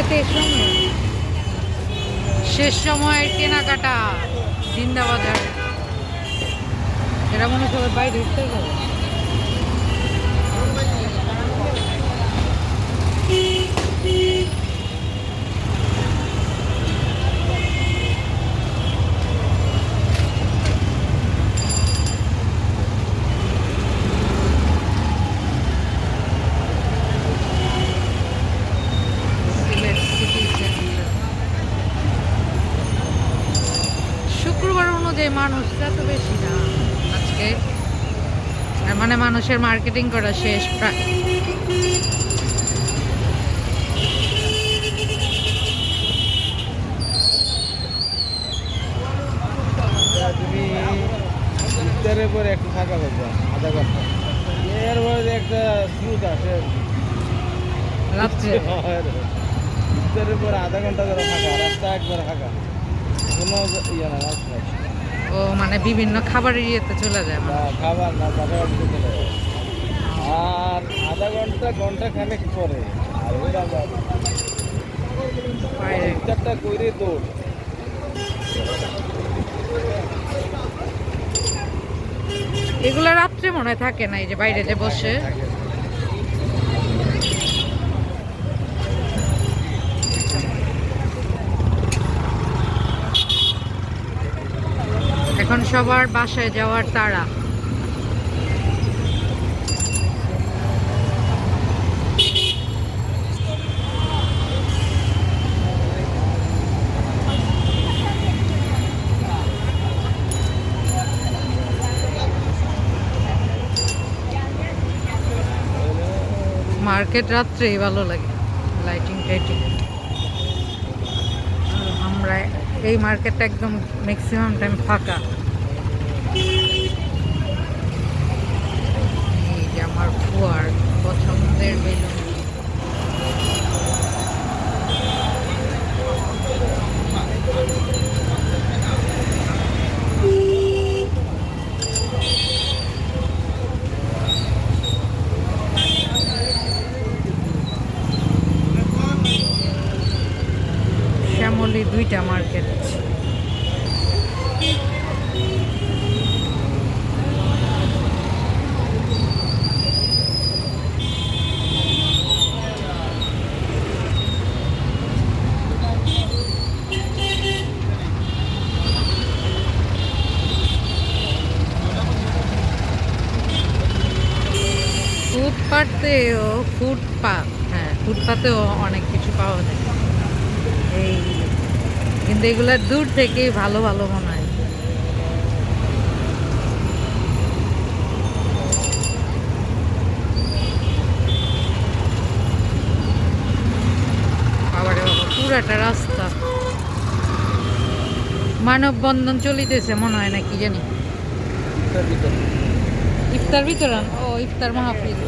আজকে শেষ সময়ের কেনাকাটা জিন্দা বাজার। এরা মনে সবাই বাইরে উঠতে যাবে। শুক্রবার অনুযায়ী মানুষ এত বেশি না আজকে, মানে মানুষের মার্কেটিং করা শেষ প্রায়। তুমি ইফতারের পরে একটু ফাঁকা পাবে আধা ঘন্টা, এরপরে একটা স্রোত আসে রাত্রে। ইফতারের পরে আধা ঘন্টা ধরে ফাঁকা, রাস্তা একবার ফাঁকা, কোনো ইয়ে না রাস্তা। ও মানে বিভিন্ন খাবারের ইয়েতে চলে যায় না খাবার না কাছাকাছি চলে যায়। আর আধা ঘন্টা খানেক পরে আর ওরা ইফতারটা করে দৌড়। এগুলো রাত্রে মনে হয় থাকে না, এই যে বাইরে যে বসে। এখন সবার বাসায় যাওয়ার তাড়া। মার্কেট রাত্রেই ভালো লাগে, লাইটিং টাইটিং। আমরা এই মার্কেটটা একদম ম্যাক্সিমাম টাইম ফাঁকা। এই যে আমার ফুয়ার পছন্দের বেলুন। শ্যামলী দুইটা মার্কেট। ফুটপাতেও হ্যাঁ, ফুটপাতেও অনেক কিছু পাওয়া যায়। এই কিন্তু এগুলা দূর থেকেই ভালো ভালো মনে হয়। বাবারে বাবা, পুরাটা রাস্তা মানববন্ধন চলিতেছে মনে হয়, না কি জানি। ইফতার বিতরণ, ও ইফতার মাহফিল।